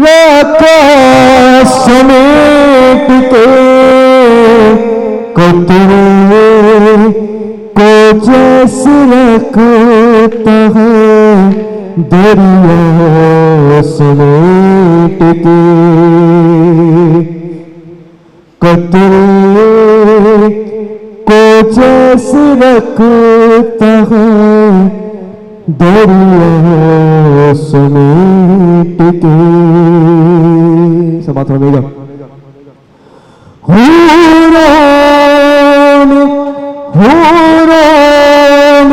رکھا سمیٹ کے قطرے کو جیسے رکھتا ہے دریا سمیٹ کے قطرے کو جیسے رکھتا ہے دریا سمیٹ کے. سماعت فرمائیے گا. حوران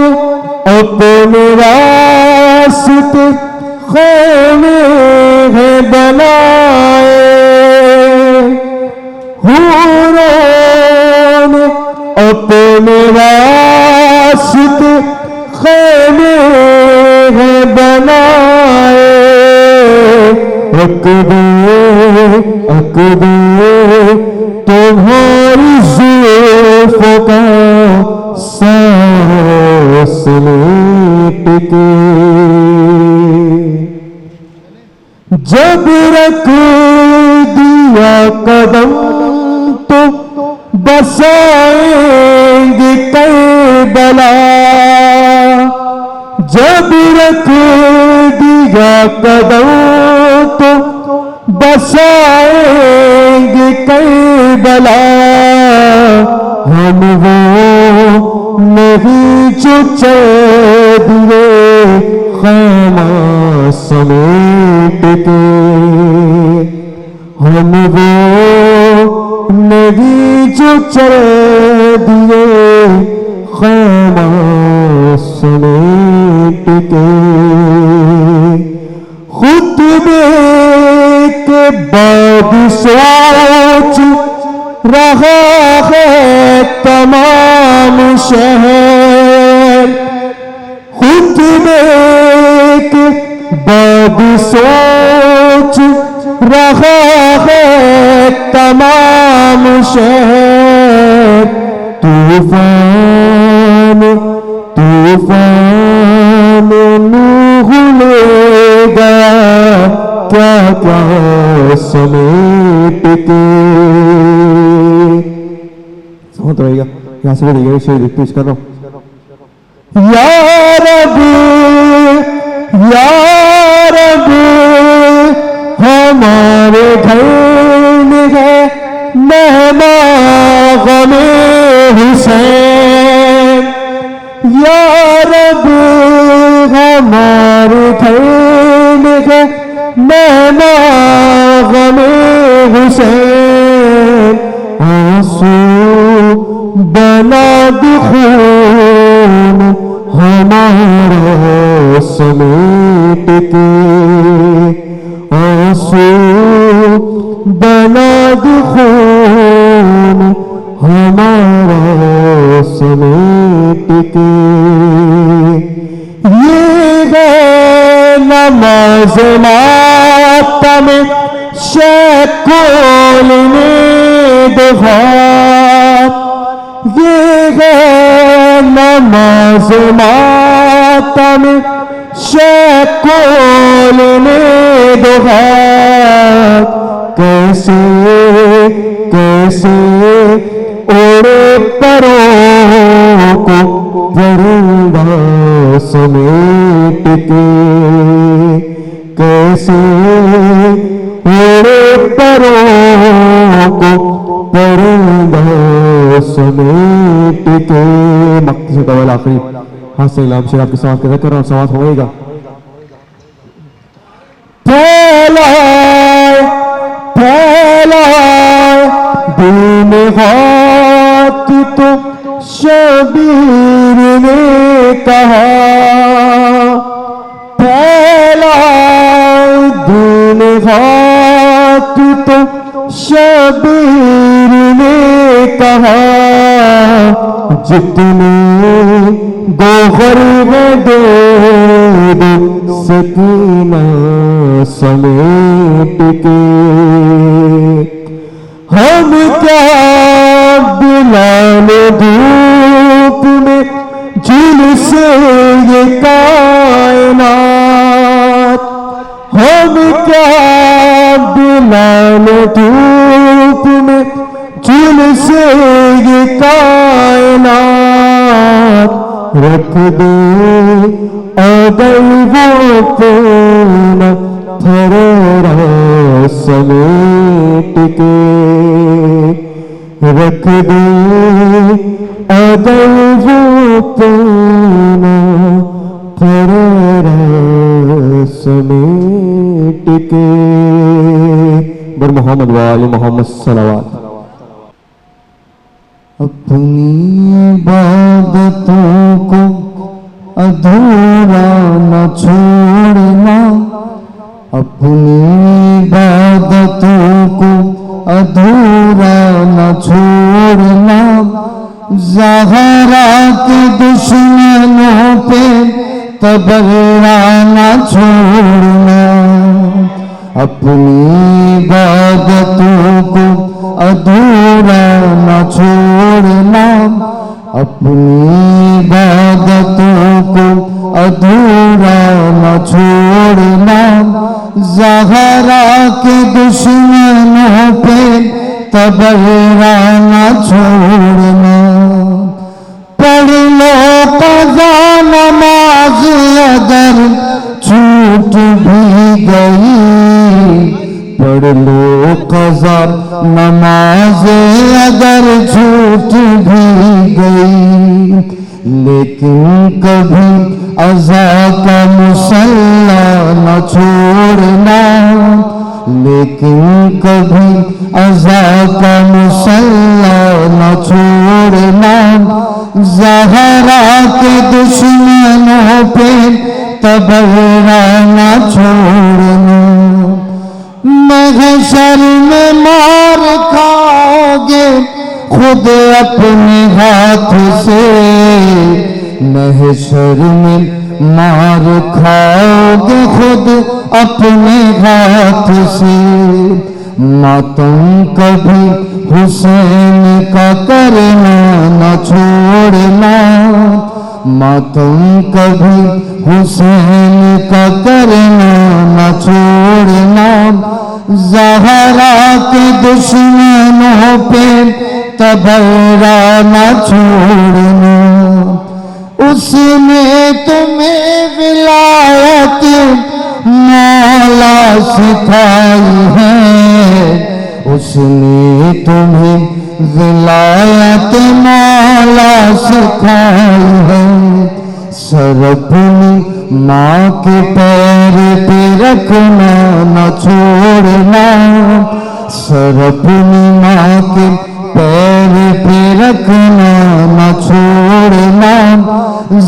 اپنے راستے خیمے ہیں بنائے. حوران اپنے راستے خیمے ہیں بنائے. عقدے تمہاری زلفوں کا سانس لیٹ کے جب رکھ دیا قدم تو بسائیں گے کربلا. جب رکھ دیا قدم تو بسائیں گے کربلا. ہم وہ نہیں جو چل دیے خیمہ سمیٹ کے. ہم وہ نہیں جو چل دیے خیمہ سمیٹ کے. خطبے کے بعد سوچ رہا ہے تمام شہر. خطبے کے بعد سوچ رہا ہے تمام شہر. طوفان نوح لے گیا کیا کیا سمیٹ کے. سمجھ رہے گا. یہاں سے بھی شعر پیش کر رہا ہوں. یا رب ہمارے گھر میں ہے مہمان غم حسین. یا رب ہمارے گھر میں ہے مہمان غم حسین. آنسو بنا دے خون ہمارا سمیٹ کے. آنسو بنا دے خون ہمارا سمیٹ کے. یہ ہے نماز ماتم شیخول نے دہات. یہ ہے نماز ماتم شیخول نے دہات. کیسے اڑے پروں کو پرندہ سمیٹ کے. کیسے اڑے پروں کو پرندہ سمیٹ کے. مقصد سے قبل آخری ہاتھ سے علام شیر آپ کے ساتھ کر رہا ہوں. سماعت ہوئے گا. پھیلائے دین حق تو شبیر نے کہا. پھیلائے دین حق تو شبیر نے کہا. جتنے گوہر ہیں دے دو سکینہ سمیٹ کے. ہم کیا بلال دھوپ میں جھلسے یہ کائنات. دے اگر وہ اپنا تھرا سمیٹ کے رکھ دے اگر وہ اپنا تھرا سمیٹ کے بر محمد وآل محمد صلوات. اپنی عبادتوں کو ادھورا نہ چھوڑنا، اپنی عبادتوں کو ادھورا نہ چھوڑنا، زہرا کے دشمنوں پہ تبرا نہ چھوڑنا، اپنی عبادتوں کو ادھورا نہ چھوڑنا، اپنی عبادتوں کو ادھورا نہ چھوڑنا، زہرا کے دشمنوں پہ تبرا نہ چھوڑنا. پڑھ لو قضا نماز اگر چھوٹ بھی گئی، پڑھ لو قضا نماز اگر چھوٹ بھی گئی، لیکن کبھی عزا کا مصلی نہ چھوڑنا، لیکن کبھی عزا کا مصلی نہ چھوڑنا، زہرا کے دشمنوں پہ تبرا نہ چھوڑنا. محشر میں مار کھاؤ گے خود اپنے ہاتھ سے، محشر میں مار کھاؤ گے خود اپنے ہاتھ سے. ماتم کبھی حسین کا کرنا نہ چھوڑنا، ماتم کبھی حسین کا کرنا نہ چھوڑنا، زہرا کے دشمنوں پہ تبرا نہ چھوڑنا. اس نے تمہیں ولایت مولا سکھائی ہے، اس نے تمہیں ولایت مولا سکھائی ہے. سر اپنی ماں کے پیر پہ رکھنا نہ چھوڑنا، سر اپنی ماں کے پیر پہ رکھنا نہ چھوڑنا،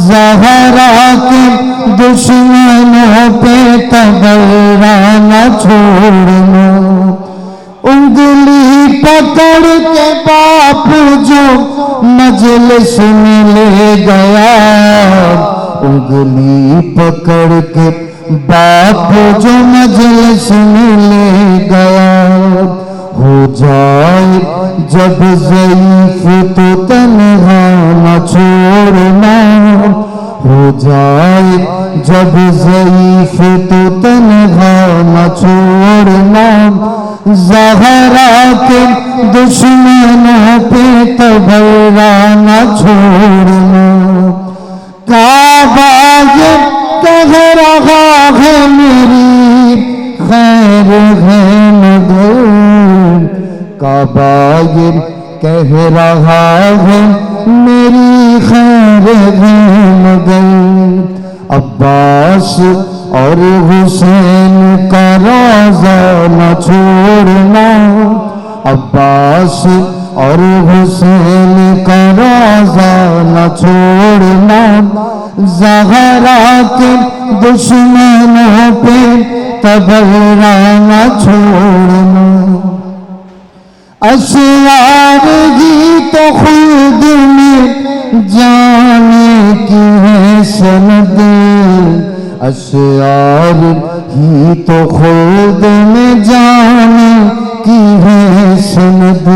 زہرا کے دشمنوں پہ تبرا نہ چھوڑنا. انگلی پکڑ کے باپ جو مجلس میں لے گیا، انگلی پکڑ کے باپ جو مجلس میں لے گیا، ہو جائے جب ضعیف تو تنہا نہ چھوڑنا، ہو جائے جب ضعیف تو تنہا نہ چھوڑنا، زہرا کے دشمنوں پہ تبرا نہ چھوڑنا. کعبہ یہ کہہ رہا ہے میری خیر ہے مگر، کعبہ یہ کہہ رہا ہے میری خیر ہے مگر، عباس اور حسین کا روضہ نہ چھوڑنا، عباس اور حسین کا روضہ نہ چھوڑنا، زہرا کے دشمنوں پہ تبرا نہ چھوڑنا. اشعار ہی تو خود میں جانے کی ہے سند، اشعار ہی تو خود میں جانے کی ہے سند.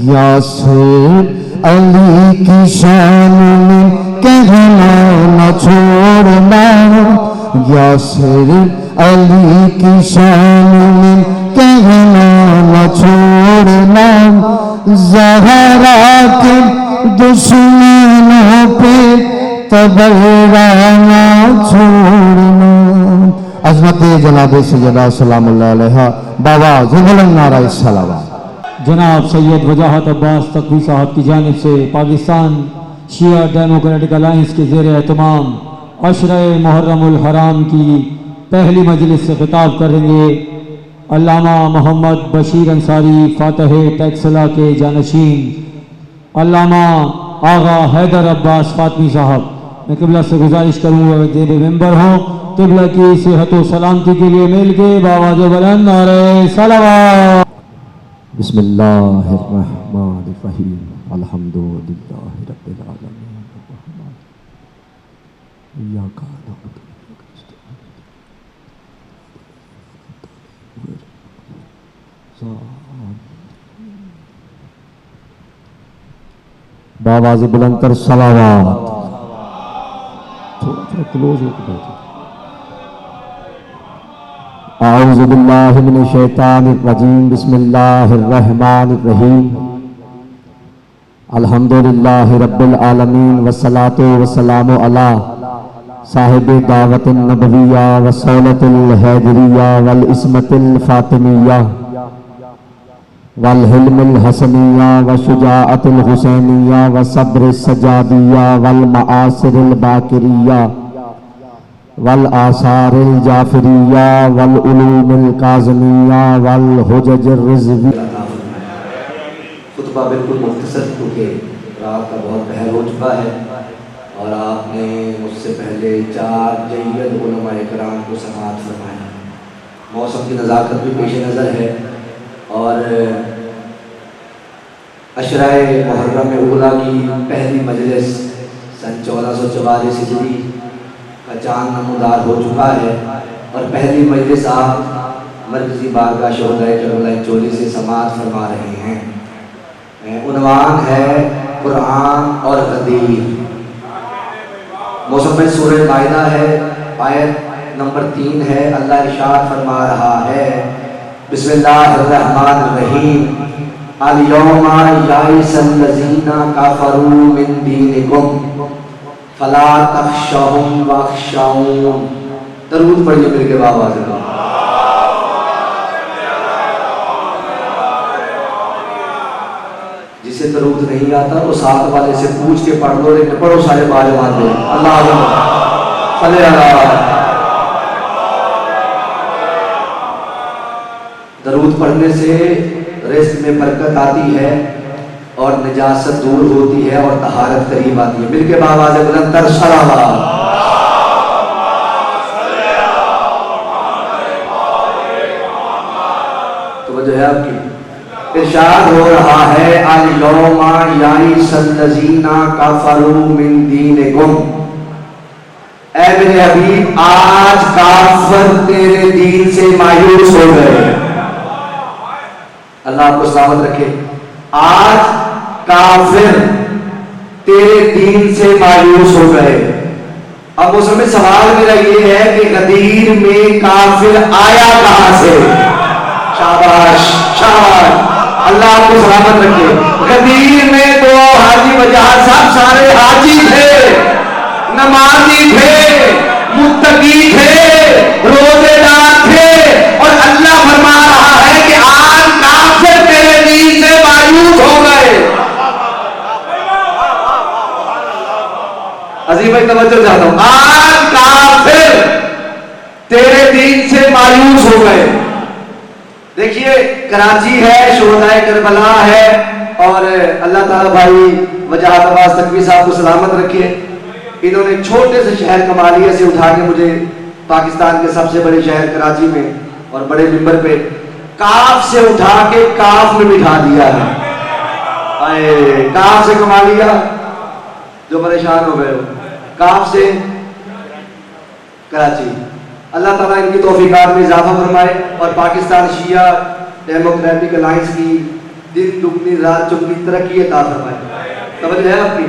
یاسر علی کی شان میں کہنا نہ چھوڑنا، یاسر علی کی شان میں کہنا نہ چھوڑنا، زہرا کے دشمنوں پہ تبرانا چھوڑنا. عظمت جناب سیدہ سلام اللہ علیہ بابا بلند نعرہ صلوات. جناب سید وجاہت عباس تقوی صاحب کی جانب سے پاکستان شیعہ ڈیموکریٹک الائنس کے زیر اہتمام عشرہ محرم الحرام کی پہلی مجلس سے خطاب کریں گے علامہ محمد بشیر انصاری فاتح ٹیکسلا کے جانشین علامہ آغا حیدر عباس فاطمی صاحب. میں قبلہ سے گزارش کروں گا کہ ممبر ہوں قبلہ کی صحت و سلامتی کے لیے مل کے بآواز بلند نعرہ صلوات. بسم اللہ الرحمن الرحیم الحمدللہ رب العالمین الرحمن ایاک نعبد و ایاک نستعین. بآواز بلند تر صلوات. تھوڑا کلوز ہو کے بیٹھو. اعوذ باللہ من الشیطان الرجیم بسم اللہ الرحمن الرحیم الحمدللہ رب العالمین والصلاة والسلام علی صاحب دعوت النبویہ والصولۃ الحیدریہ والعصمت الفاطمیہ والحلم الحسنیہ والشجاعت الحسینیہ والصبر السجادیہ والمعاصر الباقریہ والآثار الجعفریہ والعلوم الکاظمیہ والحجج الرضویہ. خطبہ بالکل مختصر کیونکہ رات کا بہت پہر ہو چکا ہے اور آپ نے مجھ سے پہلے 4 جید علماء کرام کو سماعت فرمایا. موسم کی نزاکت بھی پیش نظر ہے اور عشرہ محرم اولیٰ کی پہلی مجلس سن 1444 ہجری کا چاند نمودار ہو چکا ہے اور پہلی مجلس آپ مرکزی بارگاہ شہداء کربلا چولی سے سماعت فرما رہے ہیں. عنوان ہے قرآن اور غدیر. موسم میں سورہ مائدہ ہے، آیت نمبر 3 ہے. اللہ ارشاد فرما رہا ہے بسم اللہ الرحمن الرحیم الیوم یئس الذین کفروا من دینکم فلا تخشوہم واخشون. درود پڑھیے میرے کے بابا سے. جسے درود نہیں آتا وہ ساتھ والے سے پوچھ کے پڑھ لو، لیکن پڑھو سارے باجوان دو. اللہ صلی اللہ. درود پڑھنے سے رزق میں برکت آتی ہے اور نجاست دور ہوتی ہے اور طہارت قریب آتی ہے. مل کے بآواز بلند تر صلوات. توجہ ہے آپ کی. ارشاد ہو رہا ہے الیوم یئس الذین کفروا من دینکم. اے میرے حبیب آج کافر تیرے دین سے مایوس ہو گئے. اللہ آپ کو سلامت رکھے. آج کافر تیرے دین سے مایوس ہو گئے. اب اس میں سوال میرا یہ ہے کہ غدیر میں کافر آیا کہاں سے؟ شاباش شاباش. اللہ آپ کو سلامت رکھے. غدیر میں تو حاجی وجاہت صاحب سارے حاجی تھے، نمازی تھے، متقی تھے، روزے دار تھے اور اللہ فرما رہا ہے کہ آج کافر تیرے دین سے مایوس ہو گئے. عظیم بھائی توجہ چاہتا ہوں. آج کافر تیرے دین سے مایوس ہو گئے. دیکھیے کراچی ہے، شہداء کربلا ہے اور اللہ تعالیٰ بھائی وجاہت عباس تقوی صاحب کو سلامت رکھے. انہوں نے چھوٹے سے شہر کمالیہ سے اٹھا کے مجھے پاکستان کے سب سے بڑے شہر کراچی میں اور بڑے ممبر پہ کاف سے اٹھا کے کاف میں بٹھا دیا ہے. کاف سے کمالیہ جو پریشان ہو گئے ہو، کاف سے کراچی. اللہ تعالیٰ ان کی توفیقات میں اضافہ فرمائے اور پاکستان شیعہ ڈیموکریٹک الائنس کی دن دگنی رات چگنی ترقی عطا فرمائے. توجہ ہے آپ کی.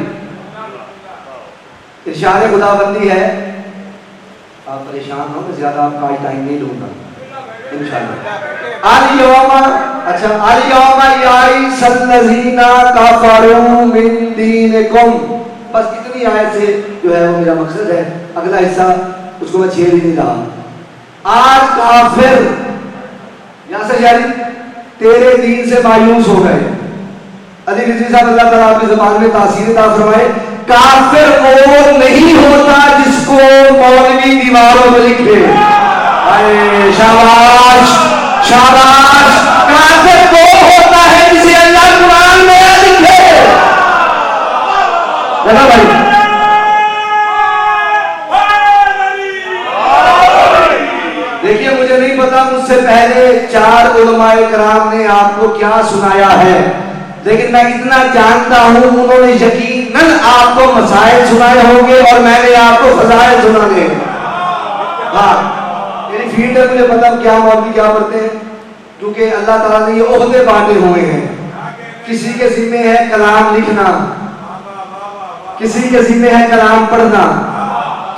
ارشاد خدا بندی ہے. آپ پریشان ہو تو زیادہ آپ کا ٹائم نہیں لوں گا انشاءاللہ. اچھا الیوم یئس الذین کفروا من دینکم. بس اتنی کی آیت سے جو ہے وہ میرا مقصد ہے، اگلا حصہ اس کو میں چھیڑ ہی نہیں رہا۔ آج کافر یہاں سے یعنی تیرے دین سے مایوس ہو گئے۔ علی رضوی صاحب اللہ تعالیٰ آپ کی زبان میں تاثیر عطا فرمائے، کافر وہ نہیں ہوتا جس کو مولوی دیواروں میں لکھے۔ شاباش شاباش، کافر وہ ہوتا ہے جسے اللہ قرآن میں لکھے۔ بھائی دیکھیے، مجھے نہیں پتا مجھ سے پہلے 4 علماء کرام نے آپ کو کیا سنایا ہے، لیکن میں اتنا جانتا ہوں انہوں نے یقیناً آپ کو مسائل سنائے ہوں گے اور میں نے آپ کو فضائل سنانے۔ ہاں میری فیلڈ ہے، مجھے پتا کیا مولوی کیا پڑھتے ہیں، کیونکہ اللہ تعالیٰ نے یہ عہدے بانٹے ہوئے ہیں۔ کسی کے ذمہ ہے کلام لکھنا، کسی کے ذمہ ہے کلام پڑھنا،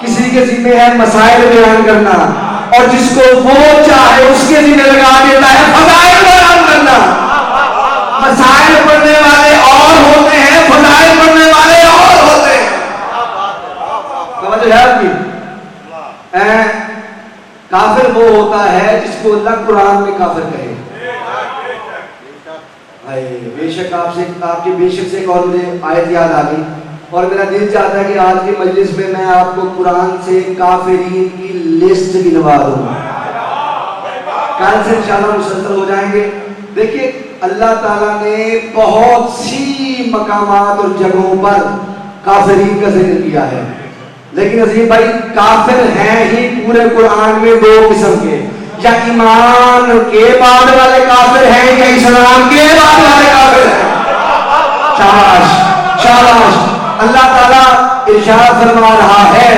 کسی کے ذمہ ہے مسائل بیان کرنا، اور جس کو وہ چاہے اس کے ذمہ لگا دیتا ہے فضائل بیان کرنا۔ مسائل پڑھنے والے اور ہوتے ہیں، فضائل پڑھنے والے اور ہوتے ہیں۔ سمجھ ہے آپ کی؟ کافر وہ ہوتا ہے جس کو اللہ قرآن میں کافر کہے۔ بے شک آپ کی بے شک سے ایک اور مجھے آیت یاد آ گئی، اور میرا دل چاہتا ہے کہ آج کی مجلس میں میں آپ کو قرآن سے کافرین کی لسٹ گنوا دوں، کل سے انشاءاللہ مسلسل ہو جائیں گے۔ دیکھیے اللہ تعالیٰ نے بہت سی مقامات اور جگہوں پر کافرین کا ذکر کیا ہے، لیکن عظیم بھائی کافر ہیں ہی پورے قرآن میں 2 قسم کے، یا ایمان کے بعد والے کافر ہیں یا اسلام کے بعد والے کافر ہیں۔ شاباش شاباش۔ اللہ تعالیٰ ارشاد فرما رہا ہے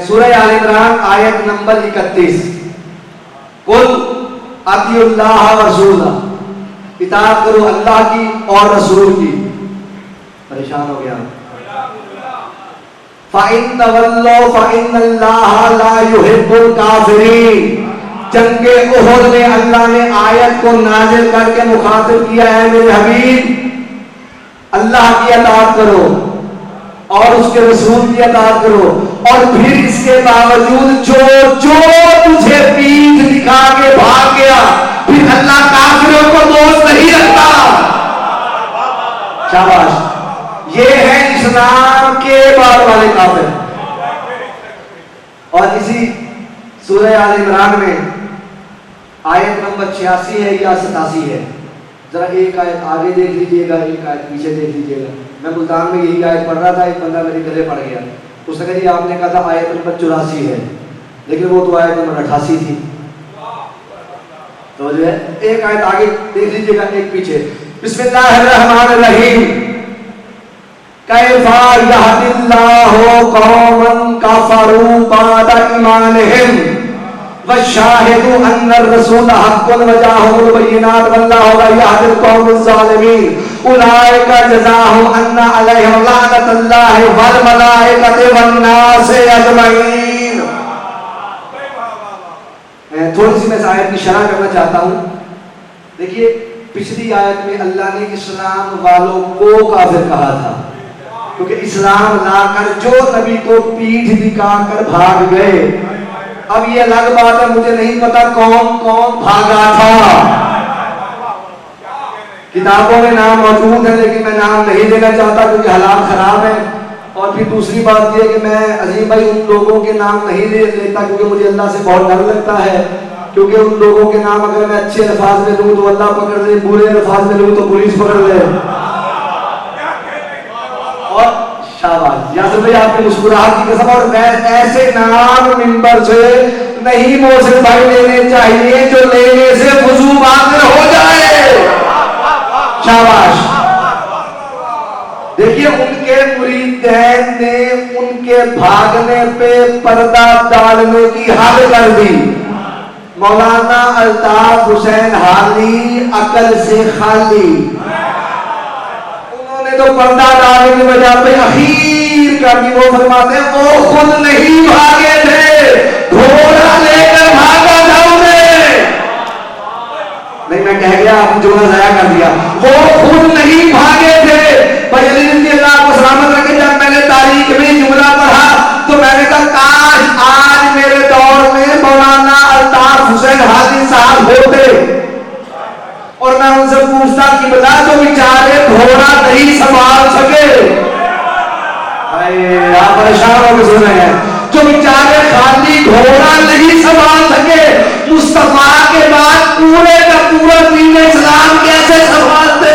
سورہ آل عمران آیت نمبر 31، قل اطیعوا اللہ ورسولہ، اطاعت کرو اللہ کی اور رسول کی۔ پریشان ہو گیا۔ فَإِن تَوَلَّوْا فَإِنَّ اللَّهَ لَا يُحِبُّ الْكَافِرِينَ۔ جنگ احد میں اللہ نے آیت کو نازل کر کے مخاطب کیا ہے، میرے حبیب اللہ کی اطاعت کرو اور اس کے رسول کی اطاعت کرو، اور پھر اس کے باوجود جو تجھے پیٹھ دکھا کے بھاگ گیا، پھر اللہ کافروں کو دوست نہیں رکھتا۔ شاباش، یہ ہے اسلام کے بعد والے کافر۔ اور اسی سورہ آل عمران میں آیت نمبر 86 ہے یا 87 ہے، ذرا ایک آیت آگے دیکھ لیجئے گا، ایک آیت پیچھے دیکھ لیجئے گا۔ میں ملتان میں یہی آیت پڑھ رہا تھا، ایک بندہ میرے گلے پڑ گیا، اس نے کہا جی آپ نے کہا تھا آیت نمبر 84 ہے، لیکن وہ تو آیت نمبر 88 تھی۔ تو جو ہے ایک آیت آگے دیکھ لیجئے گا، ایک پیچھے۔ بسم اللہ الرحمن الرحیم، کیفا یہدی اللہ قوما کفروا بعد ایمانہم وشاہدوا ان الرسول حق وجاءهم البینات واللہ لا یہدی القوم الظالمین اولئک جزاؤہم ان علیہم لعنۃ اللہ والملائکۃ والناس اجمعین۔ تھوڑی سی میں اس آیت کی شرح کرنا چاہتا ہوں۔ دیکھیے پچھلی آیت میں اللہ نے اسلام والوں کو کافر کہا تھا، کیونکہ اسلام لا کر جو نبی کو پیٹھ دکھا کر بھاگ گئے۔ اب یہ الگ بات ہے، مجھے نہیں پتا کون کون بھاگا تھا، کتابوں میں نام موجود ہے لیکن میں نام نہیں لینا چاہتا کیونکہ حالات خراب ہیں۔ اور پھر دوسری بات یہ کہ میں عظیم بھائی ان لوگوں کے نام نہیں لیتا کیونکہ مجھے اللہ سے بہت ڈر لگتا ہے، کیونکہ ان لوگوں کے نام اگر میں اچھے الفاظ میں لوں تو اللہ پکڑ لے، برے الفاظ میں لوں تو پولیس پکڑ لے۔ اور شاباش یاسر بھائی آپ کی مسکراہٹ کی قسم، اور ایسے نام منبر سے نہیں محسن بھائی لینے چاہیے جو لینے سے وضو باطل ہو جائے۔ شاباش۔ دیکھیے ان کے مریدین نے ان کے بھاگنے پہ پردہ ڈالنے کی حد کر دی۔ مولانا الطاف حسین حالی عقل سے خالی، تو پردہ ڈالنے کی وجہ پہ اخیر کر دی، وہ فرماتے ہیں وہ خود نہیں بھاگے تھے، گھوڑا لے کر بھاگا تھا انہیں۔ نہیں میں کہہ گیا، آپ نے جملہ ضائع کر دیا، وہ خود نہیں بھاگے تھے۔ بھائی علی رضی اللہ کو سلامت رکھے، جب میں نے نہیں سنبھال سکے. آپ پریشان ہو کے سن رہے ہیں. جو بیچارے خالی گھوڑا نہیں سنبھال سکے, مصطفیٰ کے بعد پورے کا پورا دین اسلام کیسے سنبھالتے؟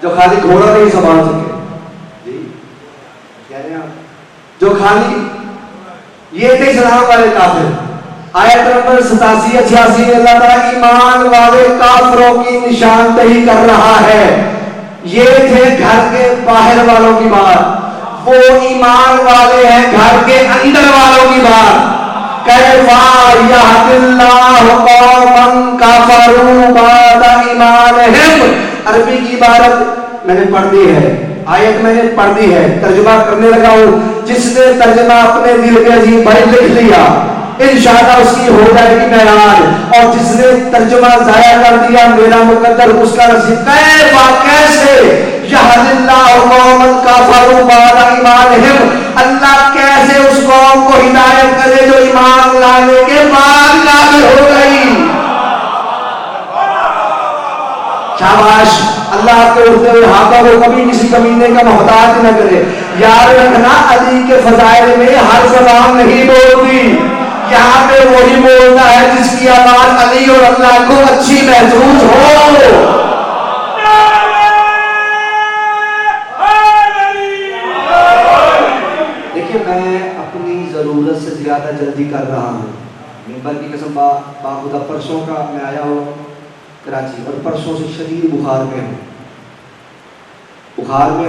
جو خالی گھوڑا نہیں سنبھال سکے, جی کہہ رہے ہیں آپ, جو خالی یہ تھے اسلام والے کافر. آیت نمبر 87-88 میں اللہ تعالیٰ ایمان والے کافروں کی نشاندہی کر رہا ہے. یہ تھے گھر کے باہر والوں کی بات, وہ ایمان والے ہیں گھر کے اندر والوں کی بات. کیفا یہد اللہ قوما کفروا بعد ایمانہم. عربی کی عبارت میں نے پڑھ دی ہے, آیت میں نے پڑھ دی ہے, ترجمہ کرنے لگا ہوں. جس نے ترجمہ اپنے دل میں عظیم بھائی لکھ لیا انشاءاللہ اس کی ہو جائے گی معراج, اور جس نے ترجمہ ضائع کر دیا میرا مقدر اس کا نصیب. کیسے یہد اللہ قوما کفروا بعد ایمانہم, اللہ کیسے اس قوم کو ہدایت کرے جو ایمان لانے کے بعد کافر ہو گئی. شاباش, اللہ آپ کے اٹھتے ہوئے ہاتھوں کو کبھی کسی کمینے کا محتاج نہ کرے. یاد رکھنا علی کے فضائل میں ہر زبان نہیں بولتی, یہاں پہ وہی بولتا ہے جس کی آواز علی اور اللہ کو اچھی محسوس ہو. دیکھیے میں اپنی ضرورت سے زیادہ جلدی کر رہا ہوں. ممبر کی قسم باخدا پرسوں کا میں آیا ہوں کراچی, اور پرسوں سے شدید بخار میں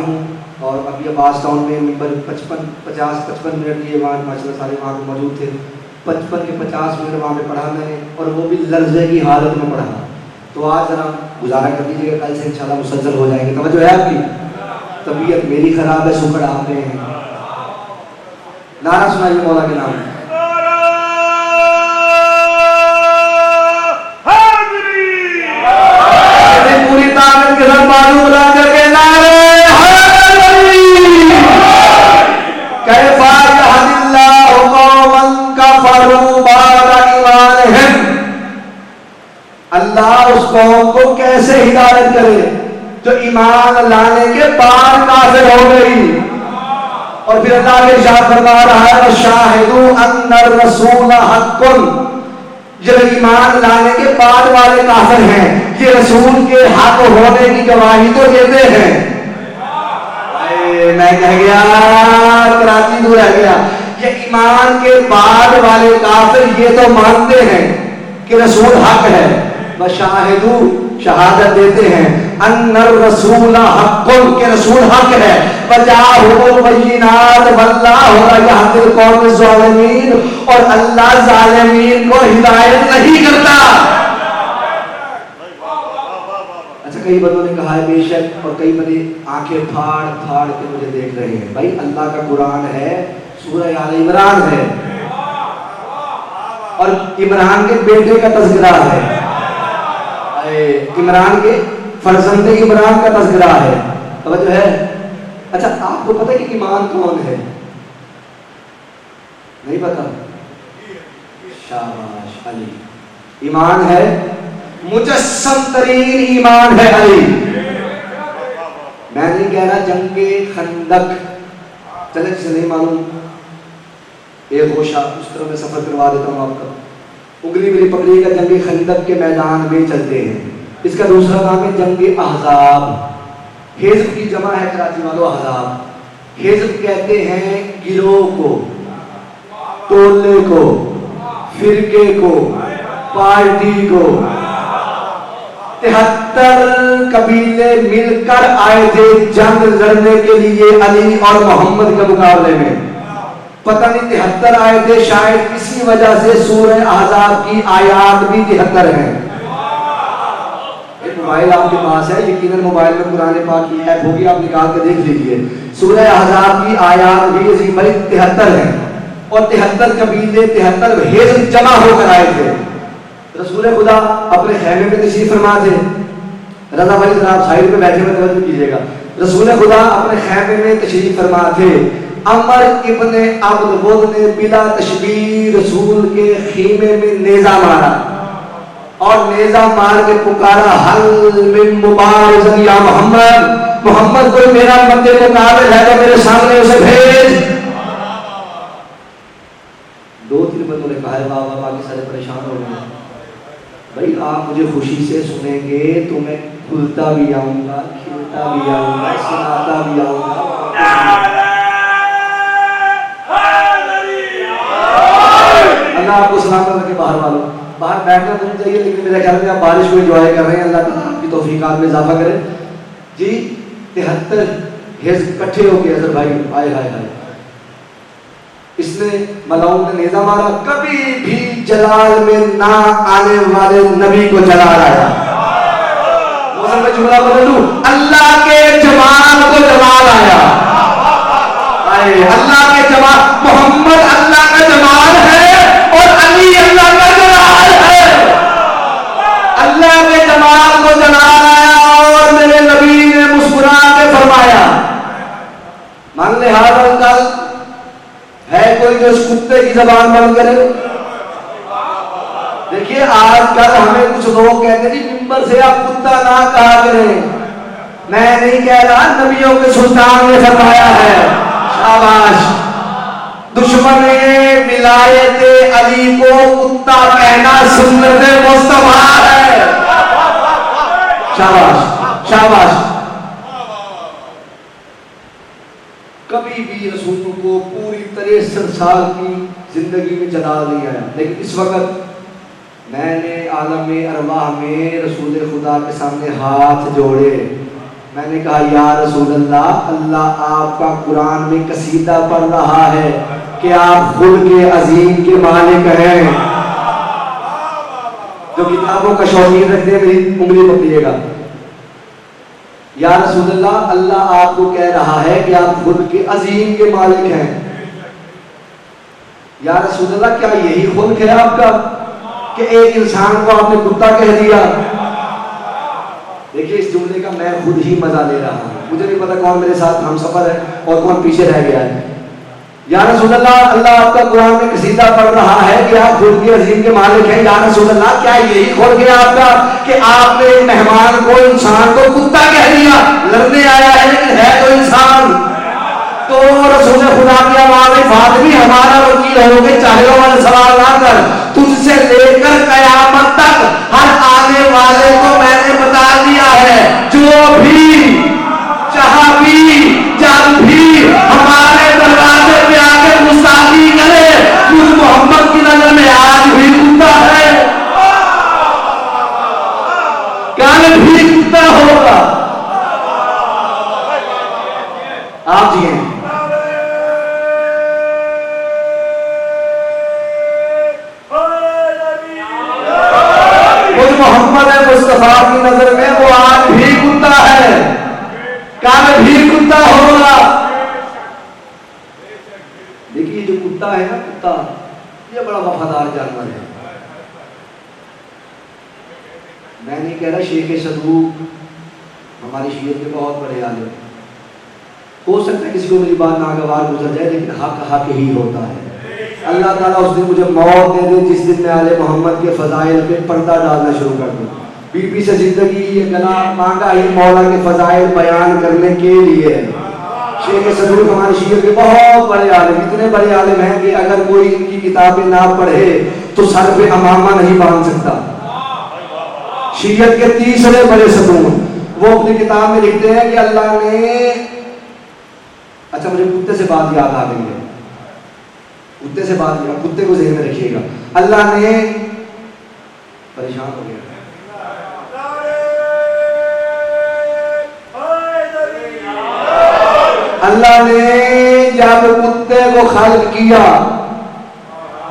ہوں, اور ابھی عباس ٹاؤن میں ممبر 50-55 منٹ لیے وہاں ماشاء اللہ سارے وہاں پہ موجود تھے. 55 کے 50 منٹ وہاں پہ پڑھا میں نے, اور وہ بھی لرزے کی حالت میں پڑھا. تو آج ذرا گزارا کر دیجیے گا, کل سے انشاءاللہ مسلسل ہو جائیں گے. توجہ ہے آپ کی؟ طبیعت میری خراب ہے, شکر آپ نے. نعرہ سنائیے مولا کے نام. پوری طاقت کے ساتھ بازو بلا کر کے نعرے حیدری. کیفا یہد اللہ قوما کفروا بعد ایمانہم, اللہ اس قوم کو کیسے ہدایت کرے جو ایمان لانے کے بعد کافر ہو گئی. اور پھر اللہ کے ارشاد فرما رہا ہے وَشَاهِدُوا أَنَّ الرَّسُولَ حَقٌّ. جب ایمان لانے کے بعد والے کافر ہیں, یہ رسول کے حق ہونے کی گواہی تو دیتے ہیں. میں کہہ گیا کراچی تو رہ گیا, یہ ایمان کے بعد والے کافر یہ تو مانتے ہیں کہ رسول حق ہے, وَشَاهِدُوا شہادت دیتے ہیں ان الرسول حق, کہ رسول حق ہے. وَجَاءَهُمُ الْبَيِّنَاتُ وَاللَّهُ لَا يَهْدِي الْقَوْمَ الظَّالِمِينَ, اور اللہ ظالمین کو ہدایت نہیں کرتا. اچھا کئی بندوں نے کہا ہے بے شک, اور کئی بندے آنکھیں پھاڑ پھاڑ کے مجھے دیکھ رہے ہیں. بھائی اللہ کا قرآن ہے, سورہ آل عمران ہے, اور عمران کے بیٹے کا تذکرہ ہے, عمران کے فرزند عمران کا تذکرہ ہے. توجہ ہے. اچھا آپ کو پتہ ہے کہ ایمان کون ہے؟ نہیں پتا؟ شاباش, علی. ایمان ہے مجسم ترین ایمان ہے علی. میں نہیں کہہ رہا جنگ خندق, چلے جسے نہیں معلوم ایک گوشہ اس طرح میں سفر کروا دیتا ہوں آپ کا, انگلی میری پکڑی کا جنگ خندق کے میدان میں چلتے ہیں. اس کا دوسرا نام ہے جنگ احزاب. حزب کی جمع ہے کراچی والوں احزاب. حزب کہتے ہیں گروہ کو, ٹولے کو, فرقے کو, پارٹی کو. 73 قبیلے مل کر آئے تھے جنگ لڑنے کے لیے علی اور محمد کے مقابلے میں. پتہ نہیں 73 آئے تھے, شاید اسی وجہ سے سورہ احزاب کی آیات بھی 73 ہیں. موبائل آپ کے پاس ہے, یقیناً موبائل میں قرآن پاک کی ایپ ہوگی, آپ نکال کے دیکھ لیجئے. سورہ احزاب کی آیات بھی عظیم بھائی 73 ہیں, اور 73 قبیلے 73 حزب جمع ہو کر آئے تھے. رسول خدا اپنے خیمے میں تشریف فرما تھے. رضا بھائی ذرا آپ سائڈ پہ بیٹھے ہوئے توجہ کیجیے گا. رسول خدا اپنے خیمے میں تشریف فرما تھے. عمر ابن عبد نے بلا تشبیہ رسول کے خیمے میں نیزہ مارا. اور نیزہ مار کے پکارا حل من مبارز یا محمد، محمد کوئی میرا مدد مقابل ہے تو میرے سامنے اسے بھیج۔ دو تین بندوں نے کہا ہے بابا باقی سارے پریشان ہو گئے، بھائی آپ مجھے خوشی سے سنیں گے تو میں کھلتا بھی آؤں گا، کھلتا بھی آؤں گا، سناتا بھی آؤں گا۔ اللہ آپ کو سلامت رکھے۔ باہر والوں باہر بیٹھنا تو نہیں چاہیے، لیکن میرا خیال ہے آپ بارش کو انجوائے کر رہے ہیں، اللہ تعالیٰ آپ کی توفیقات میں اضافہ کرے۔ جی 73 حزب کٹھے ہو کے حضرت بھائی آئے ہائے ہائے، اس نے ملاؤں نے نیزہ مارا، کبھی بھی جلال میں نہ آنے والے نبی کو جلال آیا۔ موسم میں جملہ بدلوں، اللہ کے جمال کو جمال آیا۔ اللہ کے جمال، محمد اللہ کا جمال ہے اور علی اللہ کا جلال ہے۔ اللہ کے جمال کو جلال آیا اور میرے نبی نے مسکرا کے فرمایا مان لے حاضر کل ہے کوئی جو اس کتے کی زبان بند کرے؟ دیکھیے آج کل ہمیں کچھ لوگ کہتے ہیں جی ممبر سے آپ کتا نہ کہا کریں، میں نہیں کہہ رہا، نبیوں کے سلطان نے فرمایا ہے۔ شاباش، دشمن ولایت علی کو کتا کہنا سنت مصطفیٰ ہے۔ شاباش شاباش۔ کبھی بھی رسولوں کو پوری 63 سال کی زندگی میں جلال نہیں آیا، لیکن اس وقت میں نے عالم ارواح میں رسول خدا کے سامنے ہاتھ جوڑے، میں نے کہا یا رسول اللہ، اللہ آپ کا قرآن میں قصیدہ پڑھ رہا ہے کہ آپ خلق عظیم کے مالک ہیں۔ جو کتابوں کا شوقین رکھتے ہیں میری انگلی پکڑیے گا، یا رسول اللہ، اللہ آپ کو کہہ رہا ہے کہ آپ خلق عظیم کے مالک ہیں۔ یا رسول اللہ، کیا یہی خلق ہے آپ کا کہ ایک انسان کو آپ نے کتا کہہ دیا؟ دیکھیے اس جملے کا میں خود ہی مزہ لے رہا ہوں، مجھے نہیں پتا کون میرے ساتھ ہم سفر ہے اور کون پیچھے رہ گیا ہے۔ یا رسول اللہ، اللہ آپ کا قرآن میں قصیدہ پڑھ رہا ہے کہ آپ خلق عظیم کے مالک ہیں۔ یا رسول اللہ، کیا یہی خلق ہے آپ کا کہ آپ نے مہمان کو، انسان کو کتا کہہ دیا؟ لڑنے آیا ہے لیکن ہے تو انسان۔ تو رسول خدا کی آواز فاطمی ہمارا وکیل ہو کے چاہے والے سوال نہ کر، تجھ سے لے کر قیامت تک ہر آنے والے کو میں نے بتا دیا ہے، جو بھی جہاں بھی جب بھی ہمارے دروازے پہ آ کے گستاخی کرے، خود محمد کی نظر میں آج بھی کتا ہے، کل بھی کتا ہوگا۔ آپ جی ہیں محمد مصطفیٰ کی نظر میں وہ آج بھی کتا ہے، کل بھی کتا ہوگا۔ دیکھیے جو کتا ہے نا، کتا یہ بڑا وفادار جانور ہے۔ میں نہیں کہہ رہا شیخ صدوق ہماری شیعت کے بہت بڑے عالم، ہو سکتا ہے کسی کو میری بات ناگوار گزر جائے، لیکن حق حق ہی ہوتا ہے۔ اللہ تعالیٰ اس دن مجھے موت دے دے جس دن میں آل محمد کے فضائل پہ پردہ ڈالنا شروع کر دوں۔ بی بی سے زندگی یہ گنا مانگا ہی مولا کے فضائل بیان کرنے کے لیے۔ شیخ صدوق ہمارے شیعہ کے بہت بڑے عالم، اتنے بڑے عالم ہیں کہ اگر کوئی ان کی کتابیں نہ پڑھے تو سر پہ امامہ نہیں باندھ سکتا۔ شیعت کے تیسرے بڑے ستون، وہ اپنی کتاب میں لکھتے ہیں کہ اللہ نے، اچھا مجھے کتے سے بات یاد آ گئی ہے، کتے سے بات کیا، کتے کو ذہن میں رکھیے گا۔ اللہ نے پریشان ہو گیا، اللہ نے جب کتے کو خلق کیا،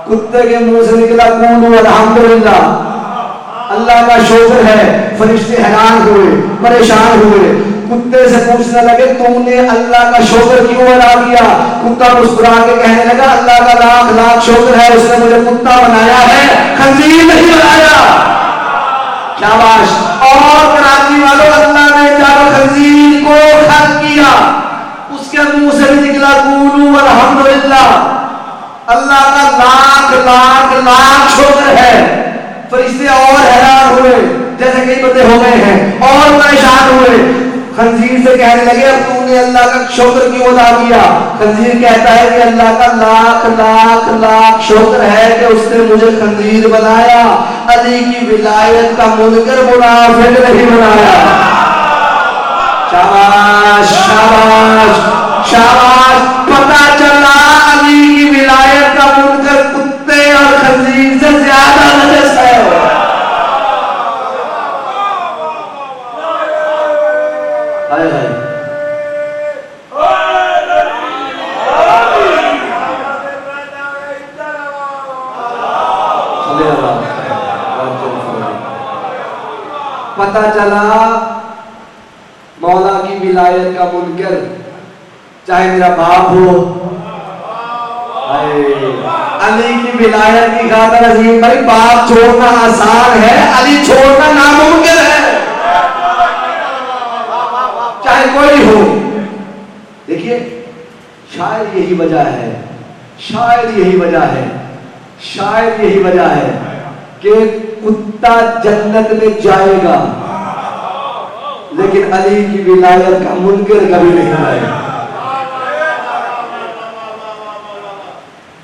کتے کے منہ سے نکلا قولوا الحمدللہ، اللہ کا شکر ہے۔ فرشتے حیران ہوئے، پریشان ہوئے، کتے سے پوچھنے لگے تم نے اللہ کا شکر کیوں ادا کیا؟ کتا مسکرا کے کہنے لگا اللہ کا لاکھ لاکھ شکر ہے، اس نے مجھے کتا بنایا ہے، خنزیر نہیں بنایا۔ شاباش۔ اور کراچی والوں، اللہ نے جب خنزیر کو خلق کیا اس کے منہ سے بھی نکلا قولوا الحمدللہ، اللہ کا لاکھ لاکھ لاکھ شکر ہے۔ فرشتے اور حیران ہوئے جیسے کئی بندے ہو گئے ہیں اور پریشان ہوئے. خنزیر سے کہنے لگے اب تو نے اللہ کا شکر کیوں ادا کیا؟ خنزیر کہتا ہے کہ اللہ کا لاکھ لاکھ لاکھ شکر ہے کہ اس نے مجھے خنزیر بنایا, علی کی ولایت کا منکر منافق نہیں بنایا. شاباش شاباش شاباش. پتہ چلا علی کی ولایت کا منکر کتے اور خنزیر سے زیادہ نجس ہے. پتہ چلا مولا کی ولایت کا منکر چاہے میرا باپ ہو, علی کی ولایت کی خاطر عظیم بھائی باپ چھوڑنا آسان ہے, علی چھوڑنا ناممکن ہے, چاہے کوئی ہو. دیکھیے شاید یہی وجہ ہے, شاید یہی وجہ ہے, شاید یہی وجہ ہے کہ کتا جنت میں جائے گا لیکن علی کی ولایت کا منکر کبھی نہیں آئے گا.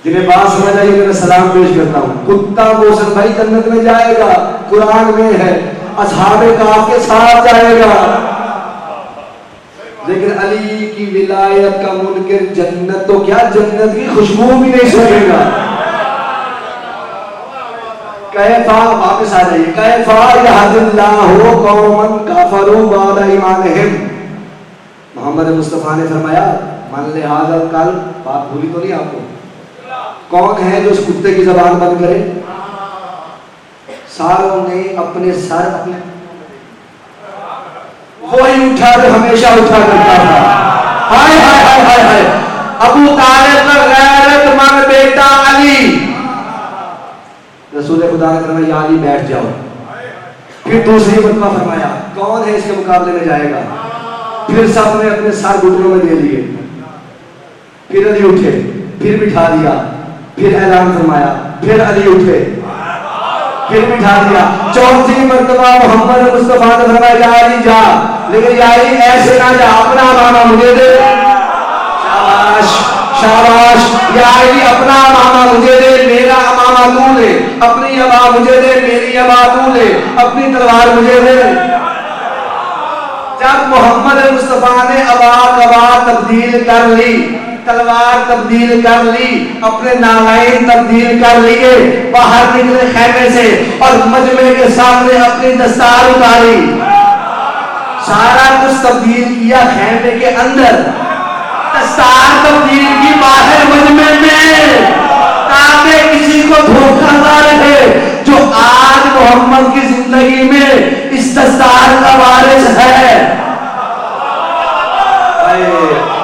جنہیں بات سمجھ آئی میں سلام پیش کرتا ہوں. کتا موسن بھائی جنت میں جائے گا, قرآن میں ہے, اصحاب کہف کے ساتھ جائے گا, لیکن علی کی ولایت کا منکر جنت تو کیا جنت کی خوشبو بھی نہیں سکے گا. کیفا واپس آ جائیے. کیفا یہد اللہ قوما کفروا بعد ایمانہم. محمد مصطفیٰ نے فرمایا من لہذا القلب, بات بھولی تو نہیں آپ کو؟ کون ہے جو اس کتے کی زبان بند کرے؟ ساروں نے اپنے سر اپنے وہی اٹھا جو ہمیشہ اٹھا کرتا تھا. ہائے ہائے ہائے ہائے ہائے. ابو طالب کا غیرت مند بیٹا علی, رسول خدا نے فرمایا یا علی بیٹھ جاؤ. پھر دوسری مرتبہ فرمایا کون ہے اس کے مقابلے میں جائے گا؟ پھر سب نے اپنے سر گھٹنوں میں دے لیے. پھر علی اٹھے, پھر بٹھا دیا, پھر اعلان فرمایا, پھر علی اٹھے, پھر بٹھا دیا. چوتھی مرتبہ محمد مصطفیٰ نے فرمایا یا علی جا, لیکن یا علی ایسے نہ جا, اپنا امامہ مجھے دے. شاباش شاباش. یا علی اپنا امامہ مجھے دے, میرا امامہ تو لے, اپنی ابا مجھے دے, میری ابا تو لے, اپنی تلوار مجھے دے. جب محمد مصطفیٰ نے ابا کبا تبدیل کر لی, تلوار تبدیل کر لی, اپنے نالائن تبدیل کر لیے, باہر نکلے خیمے سے اور مجمع کے سامنے اپنی دستار اتاری, سارا کچھ تبدیل کیا خیمے کے اندر, دستار تبدیل کی باہر مجمع میں, تاکہ کسی کو دھوکہ نہ رہے جو آج محمد کی زندگی میں اس دستار کا وارث ہے.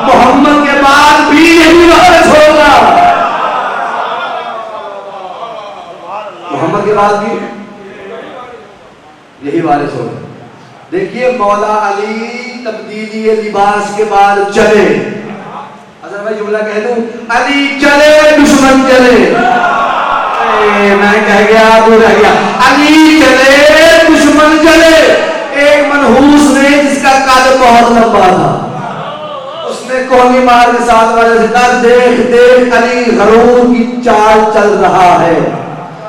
محمد کے بعد بھی یہی وارث ہوگا, محمد کے بعد بھی یہی وارث ہوگا. دیکھیے مولا علی تبدیلی لباس کے بعد چلے. اگر میں جملہ کہہ دوں علی چلے دشمن چلے, میں کہہ گیا تو رہ گیا. علی چلے دشمن چلے. ایک منحوس نے جس کا قد بہت لمبا تھا, اس نے کوہنی مار کے ساتھ والے سے کہا دیکھ دیکھ علی غرور کی چال چل رہا ہے.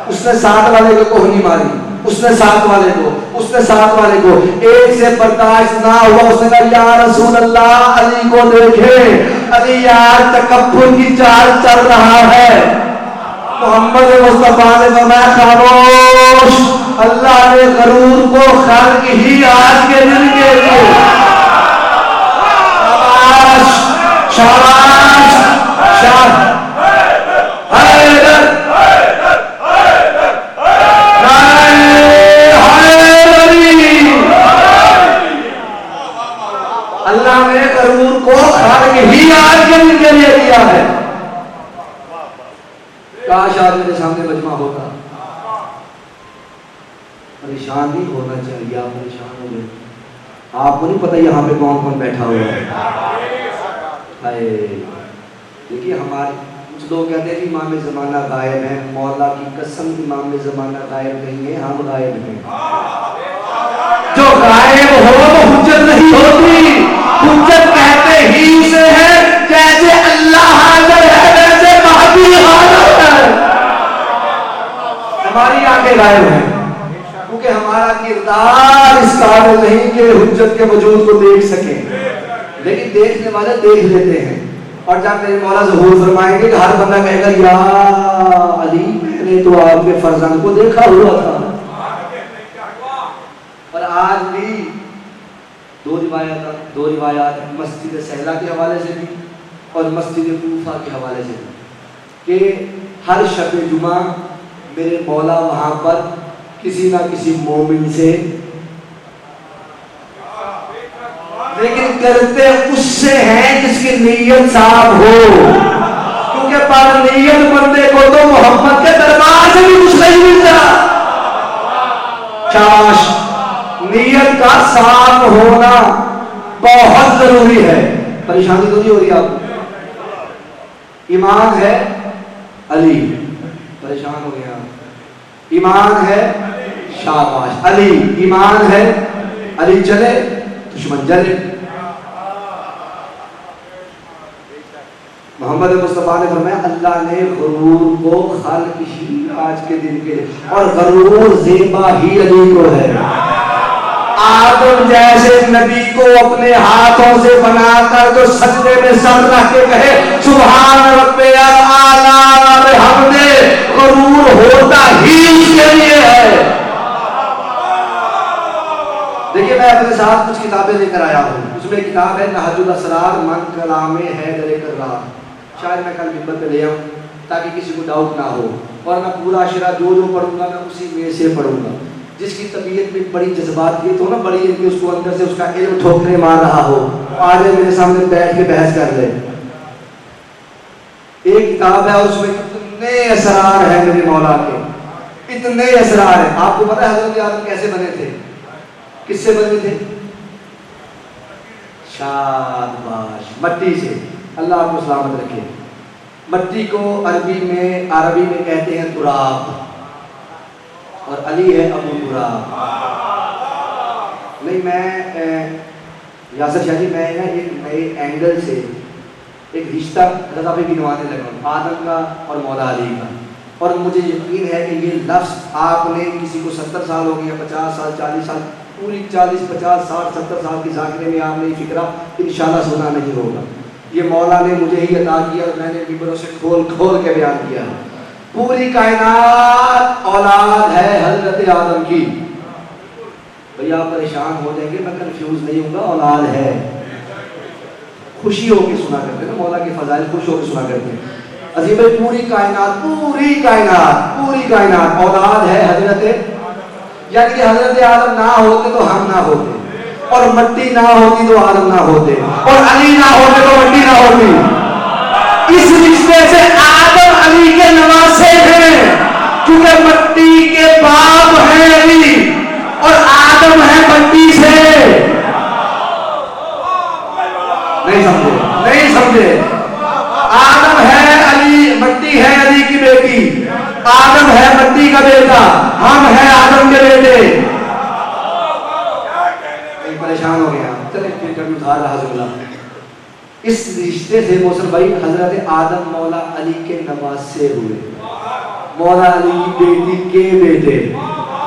اس نے ساتھ والے کو کوہنی ماری, اس نے ساتھ والے کو, اس نے ساتھ والے کو, ایک سے برداشت نہ ہوا. اس نے کہا یا رسول اللہ علی کو دیکھے, علی یار تکبر کی چال چل رہا ہے. محمد مصطفیٰ نے فرمایا خاموش, اللہ نے غرور کو خلق ہی آج کے دن کے لیے. شاباش شاباش شاباش. اللہ نے غرور کو خلق ہی آج کے دن کے لیے دیا ہے. کاش آج میرے سامنے مجمع ہوتا. پریشان نہیں ہونا چاہیے, آپ پریشان ہو گئے. آپ کو نہیں پتا یہاں پہ کون کون بیٹھا ہوا ہے. دیکھیے ہمارے کچھ لوگ کہتے ہیں کہ امام زمانہ غائب ہیں، مولا کی قسم امام زمانہ غائب نہیں ہے، ہم غائب ہیں۔ جو غائب ہو تو حجت نہیں ہوتی، حجت کہتے ہی اسے ہے جیسے اللہ حاضر ہے ویسے مہدی حاضر ہے۔ ہماری آنکھیں غائب ہیں کیونکہ ہمارا کردار اس قابل نہیں کہ حجت کے وجود کو دیکھ سکیں، لیکن دیکھنے والے دیکھ لیتے ہیں۔ اور جب میرے مولا ظہور فرمائیں گے کہ ہر بندہ کہے گا یا علی میں نے تو آپ کے فرزند کو دیکھا ہوا تھا۔ اور آج بھی دو روایات مسجد سہلا کے حوالے سے بھی اور مسجد کوفہ کے حوالے سے بھی کہ ہر شب جمعہ میرے مولا وہاں پر کسی نہ کسی مومن سے، لیکن کرتے اس سے ہیں جس کی نیت صاف ہو، کیونکہ پر نیت بندے کو تو محمد کے دربار سے بھی کچھ نہیں ملتا۔ کاش نیت کا صاف ہونا بہت ضروری ہے۔ پریشانی تو نہیں ہو رہی آپ کو؟ ایمان ہے علی، پریشان ہو گیا۔ ایمان ہے شاباش علی، ایمان ہے علی، چلے دشمن جلے۔ محمد مصطفیٰ نے فرمایا اللہ نے غرور کو خلق ہی آج کے دن کے، اور غرور زیبا ہی علی کو ہے۔ آدم جیسے نبی کو اپنے ہاتھوں سے بنا کر جو سجدے میں سر رکھ کے کہے سبحان رب الاعلی و بحمدہ، غرور ہوتا ہی اس کے لیے ہے۔ دیکھیے میں اپنے ساتھ کچھ کتابیں لے کر آیا ہوں، اس میں کتاب ہے نہج الاسرار من کلام حیدر کرار، شاید میں کل ممبر پہ لے آؤں تاکہ کسی کو ڈاؤٹ نہ ہو، اور میں پورا شرح جو پڑھوں گا میں اسی میں سے پڑھوں گا۔ جس کی طبیعت میں بڑی جذبات کی تو نا بڑی ان کی اس کو اندر سے اس کا علم ٹھوکرے مار رہا ہو، آج میرے سامنے بیٹھ کے بحث کر لے۔ ایک کتاب ہے اس میں اتنے اسرار ہیں میرے مولا کے، اتنے اسرار ہیں۔ آپ کو پتہ ہے حضرت آدم کیسے بنے تھے، کس سے بنے تھے؟ شاباش، مٹی سے۔ اللہ آپ کو سلامت رکھے۔ مٹی کو عربی میں کہتے ہیں تراب، اور علی ہے ابو تراب۔ نہیں میں یاسر شاہ جی میں ایک نئے اینگل سے ایک رشتہ رضا پہ گنوانے لگا ہوں آدم کا اور مولا علی کا، اور مجھے یقین ہے کہ یہ لفظ آپ نے کسی کو 70 سال ہو گیا، 50 سال 40 سال، پوری 40 50 60 70 سال کی ذاکرے میں آپ نے یہ فکرہ انشاءاللہ سنا نہیں ہوگا۔ یہ مولا نے مجھے ہی عطا کیا اور میں نے ممبروں سے کھول کھول کے بیان کیا۔ پوری کائنات اولاد ہے حضرت آدم کی۔ بھئی آپ پریشان ہو جائیں گے، میں کنفیوز نہیں ہوں گا، اولاد ہے۔ خوشی ہو کے سنا کرتے ہیں نا، مولا کے فضائل خوش ہو کے سنا کرتے ہیں۔ عظیم بھائی پوری کائنات اولاد ہے حضرت، یعنی کہ حضرت آدم نہ ہوتے تو ہم نہ ہوتے، اور مٹی نہ ہوتی تو آدم نہ ہوتے، اور علی نہ ہوتے تو مٹی نہ ہوتی۔ اس رشتے سے آدم علی کے نواسے ہیں، کیونکہ مٹی کے باپ ہیں علی اور آدم ہے مٹی سے۔ نہیں سمجھے؟ آدم ہے علی، مٹی ہے علی کی بیٹی، آدم ہے مٹی کا بیٹا، ہم ہیں آدم کے بیٹے۔ پریشان ہو گیا، چلے پھر کبھی ادھار رہا ضرور۔ اس رشتے سے موسم بھائی حضرت آدم مولا علی کے نواسے ہوئے، مولا علی کی بیٹی کے بیٹے،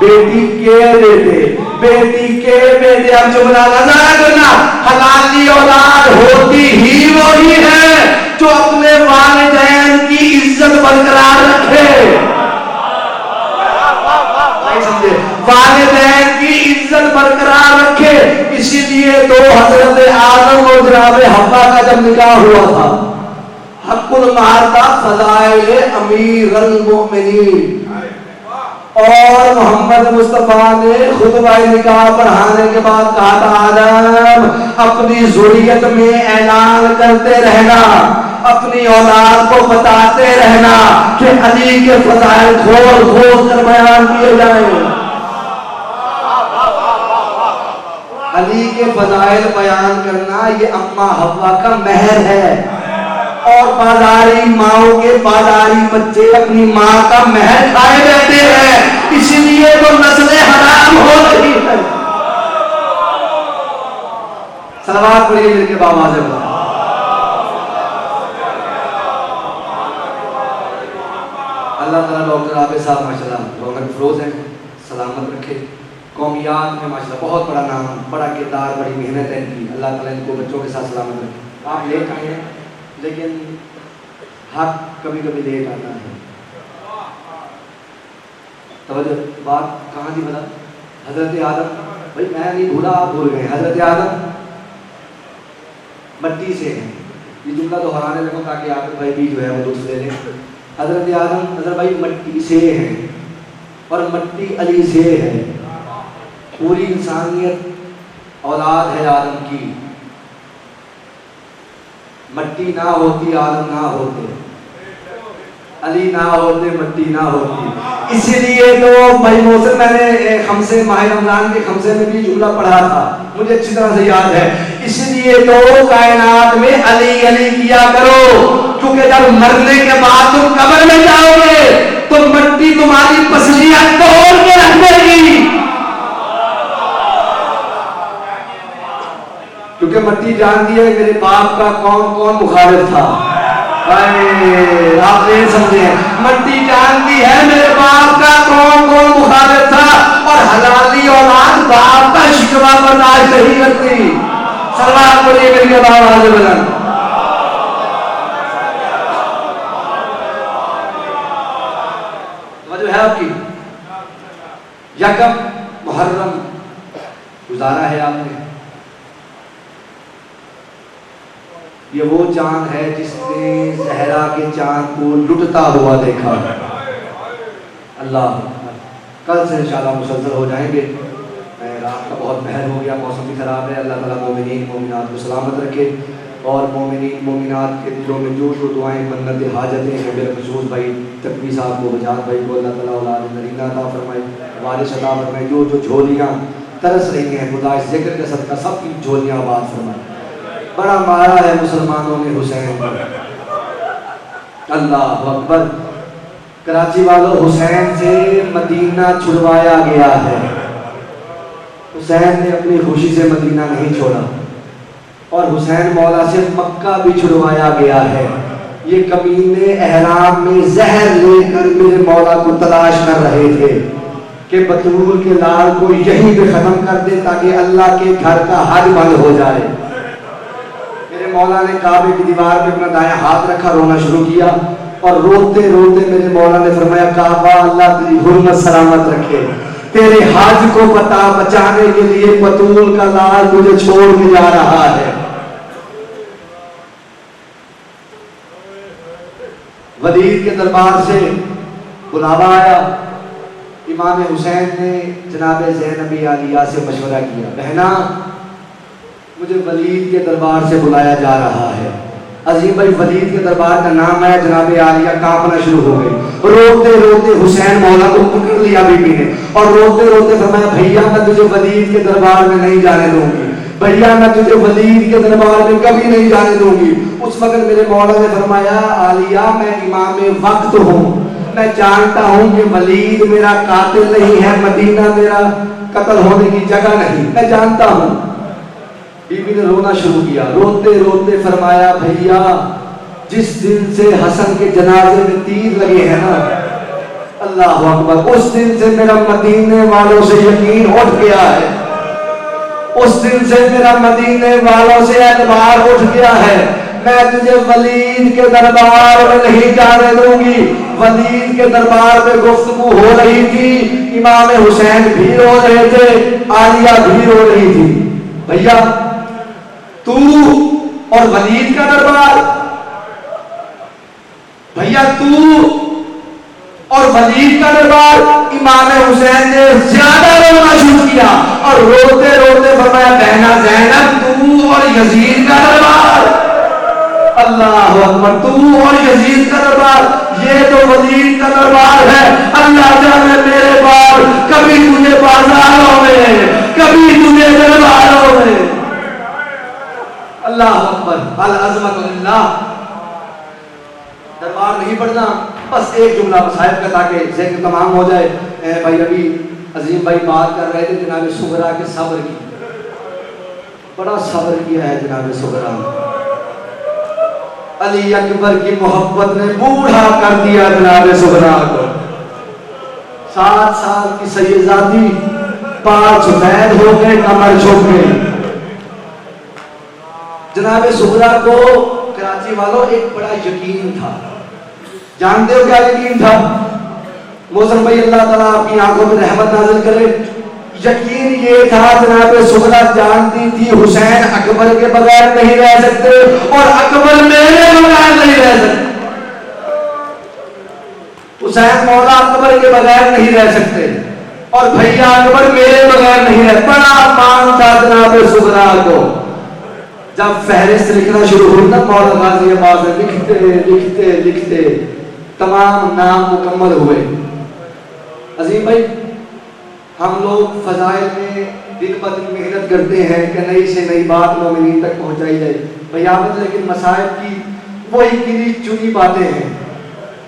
بیٹی کے بیٹے، بیٹی کے بیٹے۔ اب جملہ نظر کرنا، حلالی اولاد ہوتی ہی وہی ہے جو اپنے والدین کی عزت برقرار رکھے۔ والدین کی عزت برقرار رکھے۔ اسی لیے تو حضرت آدم اور جناب حوا کا جب نکاح ہوا تھا، حق المعارضہ فضائل امیر المؤمنین، اور محمد مصطفیٰ نے خطبہ نکاح پڑھانے کے بعد کہا تھا آدم اپنی ذریت میں اعلان کرتے رہنا، اپنی اولاد کو بتاتے رہنا کہ علی کے فضائل کھول کھول کر بیان کیے جائیں۔ علی کے فضائل بیان کرنا یہ اما حوا کا مہر ہے، اور بازاری ہماری ماؤں کے پاداری بچے اپنی ماں کا مہر کھائے بیٹھے ہیں، اس لیے تو نسلیں حرام ہو رہی ہے. صلوات پڑھیے مل کے باواز ہے. اللہ تعالیٰ ڈاکٹر عابد صاحب ماشاءاللہ روغن فروز ہیں، سلامت رکھے. قومیات میں ماشاءاللہ بہت بڑا نام، بڑا کردار، بڑی محنت ہے ان کی. اللہ تعالیٰ ان کو بچوں کے ساتھ سلامت رکھے. آپ لیٹ آئے ہیں لیکن حق کبھی کبھی لیٹ آتا ہے. توجہ، بات کہاں تھی بتا؟ حضرت آدم، بھائی میں نہیں بھولا، آپ بھول گئے. حضرت آدم مٹی سے ہیں. یہ جملہ تو ہرانے لگوں تاکہ آپ بھائی بھی جو ہے وہ دوست لے لیں. حضرت آدم حضرت بھائی مٹی سے ہیں اور مٹی علی سے ہے. پوری انسانیت اولاد ہے آدم کی. مٹی نہ ہوتی آدم نہ ہوتے، علی نہ ہوتے مٹی نہ ہوتی. اس لیے تو بھائی محسن میں نے خمسے ماہ رمضان کے خمسے میں بھی جملہ پڑھا تھا، مجھے اچھی طرح سے یاد ہے. اس لیے تو کائنات میں علی علی کیا کرو، کیونکہ جب مرنے کے بعد تم قبر میں جاؤ گے تو مٹی تمہاری پسلیاں توڑ کے رکھ دے گی، کیونکہ مٹی جانتی ہے میرے باپ کا کون کون مخالف تھا. آپ نہیں سمجھے ہیں، مٹی جانتی ہے میرے باپ کا کون کون مخالف تھا، اور حلالی اولاد باپ کا شکوہ برداشت نہیں کرتی. سلوات پڑھیے میرے کے باپ آج بلند. توجہ ہے آپ کی. یکم محرم گزارا ہے آپ نے. یہ وہ چاند ہے جس نے زہرا کے چاند کو لٹتا ہوا دیکھا. اللہ کل سے انشاءاللہ مسلسل ہو جائیں گے. رات کا بہت مہر ہو گیا، موسم بھی خراب ہے. اللہ تعالیٰ مومنین مومنات کو سلامت رکھے، اور مومنین مومنات کے دلوں میں جو جو دعائیں منت حاجتیں ہیں، بالخصوص بھائی تقوی صاحب کو، بجات بھائی کو اللہ تعالیٰ اولاد نرینہ عطا فرمائے، وارث عطا فرمائے. جو جو جھولیاں ترس رہی ہیں خدا اس ذکر کے صدقہ سب کی جھولیاں آباد فرمائے. بڑا مارا ہے مسلمانوں نے حسین پر. اللہ اکبر. کراچی والوں، حسین سے مدینہ چھڑوایا گیا ہے. حسین نے اپنی خوشی سے مدینہ نہیں چھوڑا، اور حسین مولا سے مکہ بھی چھڑوایا گیا ہے. یہ کمینے احرام میں زہر لے کر میرے مولا کو تلاش کر رہے تھے کہ بطول کے لال کو یہیں پہ ختم کر دے تاکہ اللہ کے گھر کا حج بند ہو جائے. مولا نے کعبے کی دیوار پہ اپنا دائیں ہاتھ رکھا، رونا شروع کیا، اور روتے روتے میرے مولا نے فرمایا کعبہ اللہ تیری حرمت سلامت رکھے، تیرے حج کو بچانے کے لیے بطول کا لال تجھے چھوڑ کے جا رہا ہے. ولید کے دربار سے بلاوا آیا. امام حسین نے جناب زینب عالیہ سے مشورہ کیا، بہنا مجھے ولید کے دربار سے بلایا جا رہا ہے. عظیم بھائی ولید کے دربار کا نام ہے، جناب عالیہ کانپنا شروع ہو گئی. روتے روتے حسین مولا کو پکڑ لیا بی بی نے، اور روتے روتے فرمایا بھیا میں تجھے ولید کے دربار میں نہیں جانے دوں گی، بھیا میں تجھے ولید کے دربار میں کبھی نہیں جانے دوں گی. اس وقت میرے مولا نے فرمایا عالیہ میں امام وقت ہوں، میں جانتا ہوں کہ ولید میرا قاتل نہیں ہے، مدینہ میرا قتل ہونے کی جگہ نہیں، میں جانتا ہوں. بی بی نے رونا شروع کیا. روتے روتے فرمایا بھیا جس دن سے حسن کے جنازے میں تیر لگے ہیں نا، اللہ اکبر، اس دن سے میرا مدینے والوں سے یقین اٹھ گیا ہے، اس دن سے میرا مدینے والوں سے اعتبار اٹھ گیا ہے. میں تجھے ولید کے دربار میں نہیں جانے دوں گی. ولید کے دربار میں گفتگو ہو رہی تھی، امام حسین بھی رو رہے تھے، عالیہ بھی رو رہی تھی. بھیا تو اور ولید کا دربار، بھیا تو اور ولید کا دربار. امام حسین نے زیادہ رونا شروع کیا اور روتے روتے فرمایا بہنا زینب تو اور یزید کا دربار. اللہ اکبر، تو اور یزید کا دربار، یہ تو ولید کا دربار ہے. اللہ جانے میرے باپ کبھی تجھے بازاروں میں، کبھی تجھے درباروں میں. اللہ اکبر، العظمت للہ. بار نہیں پڑھنا، بس ایک جملہ مصائب کا تاکہ ذہن تمام ہو جائے۔ بھائی ابھی عظیم بھائی بات کر رہے تھے جناب صغرا کے صبر کی، بڑا صبر کیا ہے جناب صغرا۔ علی اکبر کی محبت نے بوڑھا کر دیا جناب صغرا کو۔ 7 سال کی سیدزادی پار سفید ہو گئے، کمر جھک گئی۔ جناب صغرا کو کراچی والوں ایک بڑا یقین تھا، جانتے ہو کیا یقین تھا؟ محترم بھائی اللہ تعالیٰ آپ کی آنکھوں میں رحمت نازل کرے۔ یقین یہ تھا جناب صغرا جانتی تھی حسین اکبر کے بغیر نہیں رہ سکتے اور اکبر میرے بغیر نہیں رہ سکتے، حسین مولا اکبر کے بغیر نہیں رہ سکتے اور بھیا اکبر میرے بغیر نہیں رہ۔ بڑا مان تھا جناب صغرا کو۔ جب فہرست لکھنا شروع ہوئی نا مولا غازی عباس لکھتے لکھتے لکھتے تمام نام مکمل ہوئے۔ عظیم بھائی ہم لوگ فضائل میں دن بہ دن محنت کرتے ہیں کہ نئی سے نئی بات مومنین تک پہنچائی جائے بھیامت، لیکن مصائب کی وہی گنی چنی باتیں ہیں،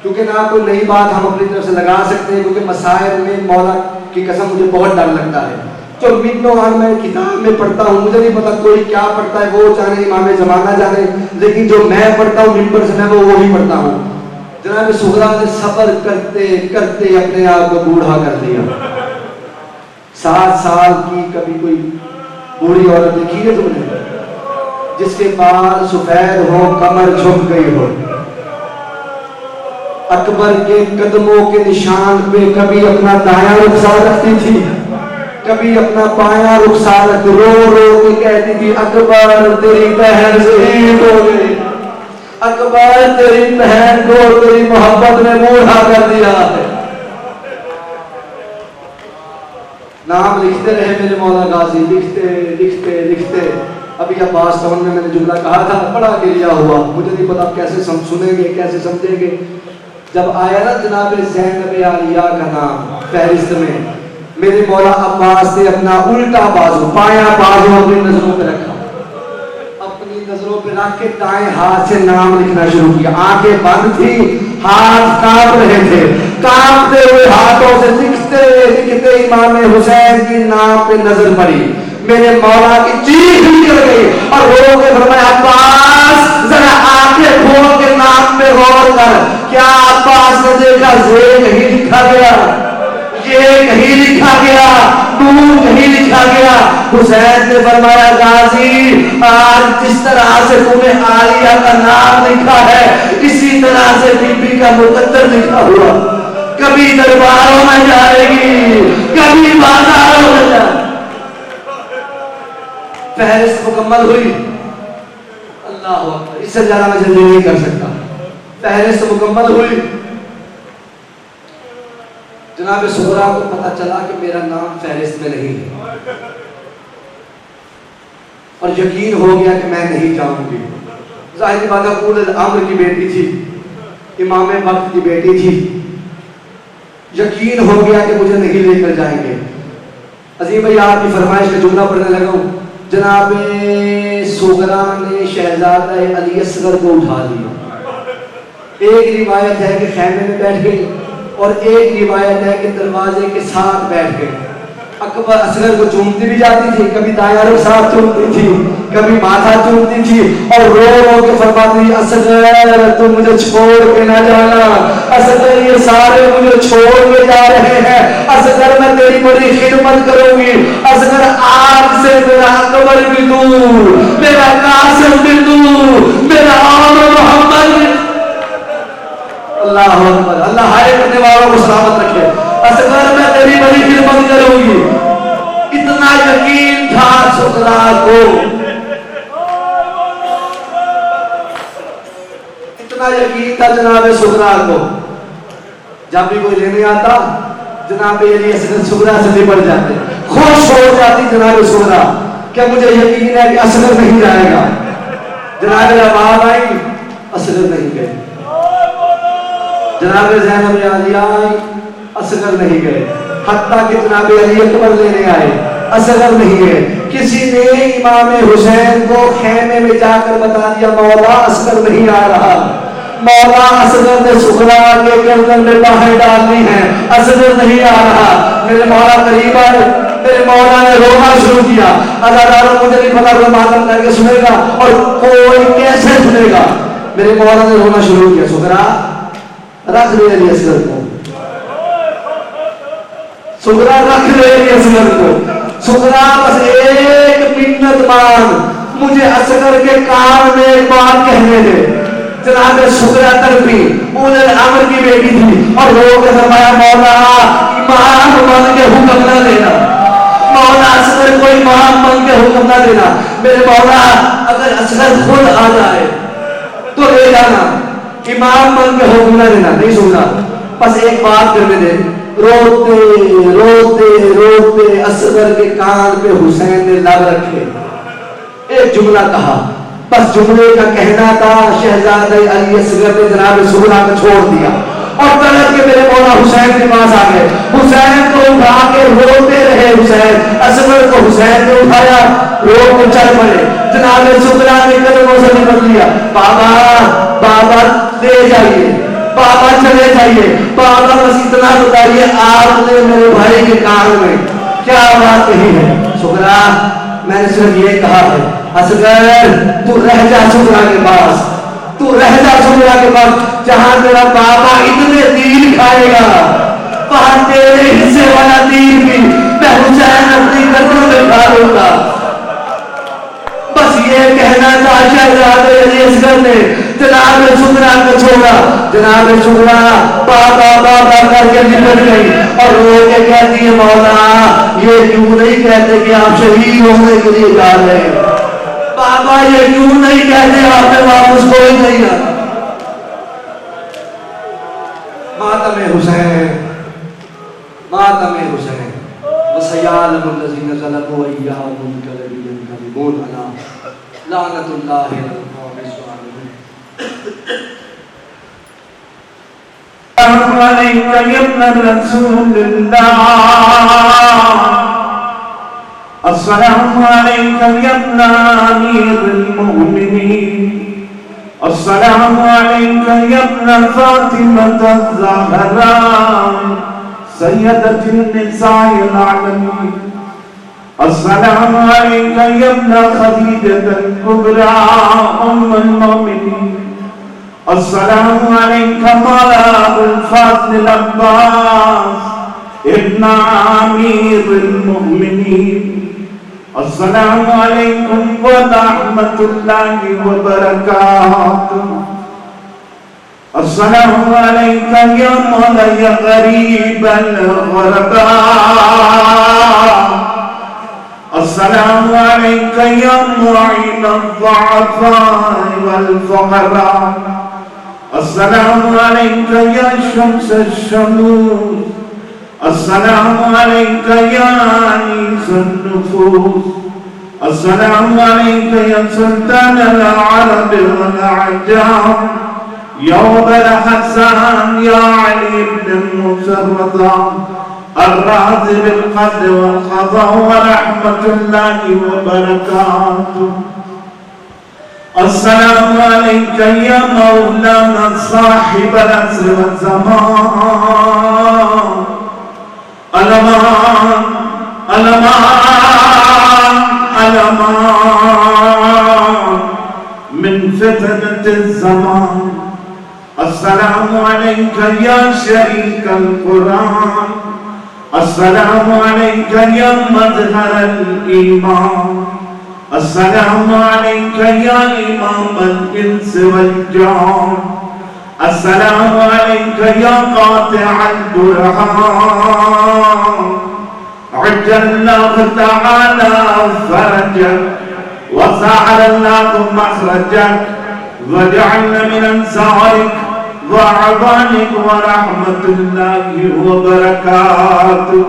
کیونکہ نہ کوئی نئی بات ہم اپنی طرف سے لگا سکتے ہیں، کیونکہ مصائب میں مولا کی قسم مجھے بہت ڈر لگتا ہے۔ جو منوں آن میں کتاب میں پڑھتا ہوں، مجھے نہیں پتا کوئی کیا پڑھتا ہے، وہ جانے امام زمانہ جانے، لیکن جو میں پڑھتا ہوں منبر سے میں وہ وہی پڑھتا ہوں۔ جناب صغرا نے صبر کرتے کرتے اپنے آپ کو بوڑھا کر دیا۔ 7 سال کی کبھی کوئی بوڑھی عورت دیکھی ہے تم نے جس کے بال سفید ہو، کمر جھک گئی ہو؟ اکبر کے قدموں کے نشان پہ کبھی اپنا دایاں رخسار رکھتی تھی، کبھی اپنا بایاں رخسار رکھ، رو رو کے کہتی تھی اکبر تیری بہن شہید ہو گئی، اکبر تیری بہن کو تیری محبت نے بوڑھا کر دیا ہے۔ نام لکھتے رہے میرے مولا غازی، لکھتے لکھتے لکھتے ابھی عباس ٹاؤن میں نے جملہ کہا تھا، بڑا گریا ہوا، مجھے نہیں پتا کیسے سنیں گے کیسے سمجھیں گے۔ جب آیا نا جناب زینب عالیہ کا نام فہرست میں، میرے مولا عباس نے اپنا الٹا بازو، بایاں بازو اپنی نظروں پہ رکھا، اپنی نظروں پہ رکھ کے دائیں ہاتھ سے نام لکھنا شروع کیا۔ آنکھیں بند تھی، ہاتھ کانپ رہے تھے، کانپتے ہوئے ہاتھوں سے لکھتے لکھتے امام حسین کی نام پہ نظر پڑی، میرے مولا کی چیخ نکل گئی اور رو کے فرمایا عباس ذرا آنکھیں کھول کے نام پہ غور کر۔ کیا عباس نے دیکھا یہ کہیں لکھا گیا، یہ کہیں لکھا گیا، نور کہیں لکھا گیا؟ حسین نے فرمایا غازی آج جس طرح سے تمہیں عالیہ کا نام لکھا ہے اسی طرح سے بی بی کا مقدر لکھا ہوا، کبھی درباروں میں جائے گی کبھی بازاروں میں جائے گی۔ فہرست مکمل ہوئی، اللہ اکبر، اس سے زیادہ میں جلدی نہیں کر سکتا۔ فہرست مکمل ہوئی، جناب صغرا کو پتا چلا کہ میرا نام فہرست میں نہیں ہے اور یقین ہو گیا کہ میں نہیں جاؤں گی۔ ظاہر بات ہے اول الامر کی بیٹی تھی، امام وقت کی بیٹی تھی، یقین ہو گیا کہ مجھے نہیں لے کر جائیں گے۔ عظیم بھائی آپ کی فرمائش کا جملہ پڑھنے لگا ہوں۔ جناب صغرا نے شہزادہ علی اصغر کو اٹھا لیا۔ ایک روایت ہے کہ خیمے میں بیٹھ گئی اور ایک روایت ہے کہ دروازے کے ساتھ بیٹھ گئے۔ اکبر اصغر کو چومتی بھی جاتی تھی، کبھی دایاں رخ ساتھ چومتی تھی، کبھی ماتھا چومتی تھی اور رو رو کے فرماتی تھی اصغر تم مجھے چھوڑ کے نہ جانا، اصغر یہ سارے مجھے چھوڑ کے جا رہے ہیں، اصغر میں تیری بڑی خدمت کروں گی، اصغر آج سے میرا اکبر بھی دور، میرا قاسم بھی دور، میرا عمر محمد بھی۔ اللہ اکبر، اللہ ہائے کرنے والوں کو سلامت رکھے۔ اصغر میں تیری بڑی خدمت کروں گی، اتنا یقین تھا صغرا کو، اتنا یقین تھا جناب صغرا کو۔ جب بھی کوئی لینے آتا جناب علی اصغر صغرا سے لپٹ جاتے، خوش ہو جاتی جناب صغرا کہ مجھے یقین ہے کہ اصغر نہیں جائے گا۔ جناب آواز آئی، اصغر نہیں گئے، جناب زینب عالیہ آئی، اصغر نہیں گئے، حتیٰ کہ جناب علی اکبر لینے آئے، اصغر نہیں گئے۔ کسی نے امام حسین کو خیمے میں جا کر بتا دیا مولا اصغر نہیں آ رہا، مولا اصغر نے سغرا کے گردن میں باہیں ڈالنی ہیں، اصغر نہیں آ رہا، میرے مولا قریب آئے، میرے مولا نے رونا شروع کیا. اداداروں مجھے نہیں پتا کوئی ماتم کر کے سنے گا اور کوئی کیسے سنے گا. میرے مولا نے رونا شروع کیا. سغرا رکھ لے علی اصغر کو، سغرا رکھ لے علی اصغر کو. سغرا بس ایک منت مانگ، مجھے اصغر کے کان میں ایک بات کہنے دے. جناب سغرا تربی اولل الامر کی بیٹی تھی اور لوگوں نے فرمایا مولا امام بن کے حکم نہ دینا، مولا اصغر کو امام بن کے حکم نہ دینا. میرے مولا اگر اصغر خود آ جائے تو لے جانا، امام بن کے حکم نہ دینا. نہیں سننا، بس ایک بات کرنے دے. روتے روتے روتے اصغر کے کان پہ حسین نے لب رکھے، ایک جملہ کہا، بس جملے کا کہنا تھا. شہزادہ علی اصغر نے جناب سغرا کو چھوڑ دیا اور تڑپ کے میرے مولا حسین کے پاس آ گئے. حسین کو اٹھا کے روتے رہے. حسین اصغر کو حسین نے اٹھایا، رو کے چل پڑے. جناب سغرا نے قدموں سے نکل لیا. بابا بابا لے جائیے، بابا چلے جائیے، بابا بس اتنا بتائیے آپ نے میرے بھائی کے کان میں کیا بات کہی ہے. سغرا میں نے صرف یہ کہا ہے اصغر تو رہ جا سغرا کے پاس، تو رہ جا سغرا کے پاس، جہاں تیرا بابا اتنے تیر کھائے گا وہاں تیرے حصے والا تیر بھی میں حسین اپنی قدموں میں کھا لوں گا. بس یہ کہنا تھا شہزادہ علی اصغر نے. جناب سغرا کو چھوڑا. جناب سغرا بابا بابا کر کے نکل گئی اور رو کے کہتی ہے مولا یہ کیوں نہیں کہتے کہ آپ شہید ہونے کے لیے جا رہے ہیں، بابا یہ کیوں نہیں کہتے آپ نے واپس کوئی نہیں آتا. ماتم حسین، ماتم حسین. وسيعلم الذين ظلموا أيهم منقلب ينقلبون على لعنة الله على القوم الظالمين. السلام عليك يا ابن رسول الله، السلام عليك يا ابن أمير المؤمنين، السلام عليك يا ابن فاطمة الزهراء سيدة النساء العالمين، السلام عليك يا ابن خديجة الكبرى أم المؤمنين، السلام عليك مولا أبو الفضل العباس ابن أمير المؤمنين، السلام عليكم ورحمة الله وبركاته. السلام عليك يا مولاي غريب الغرباء، السلام عليك يا معين الضعفاء والفقراء، السلام عليك يا شمس الشموس، السلام عليك يا أنيس النفوس، السلام عليك يا سلطان العرب والعجام، يا ابن الحسن يا علي بن المسرطة الراضي بالقدر والقضاء ورحمة الله وبركاته. السلام عليك يا مولانا صاحب العصر والزمان، الأمان الأمان الأمان من فتنة الزمان. السلام عليك يا شريك القرآن، السلام عليك يا مظهر الإيمان، السلام عليك يا إمام الإنس والجان، السلام عليك يا قاطع البرهان. عجل الله تعالى فرجك وسعر الله مخرجك وجعلنا من أنصارك وأعوانك ورحمة الله وبركاته.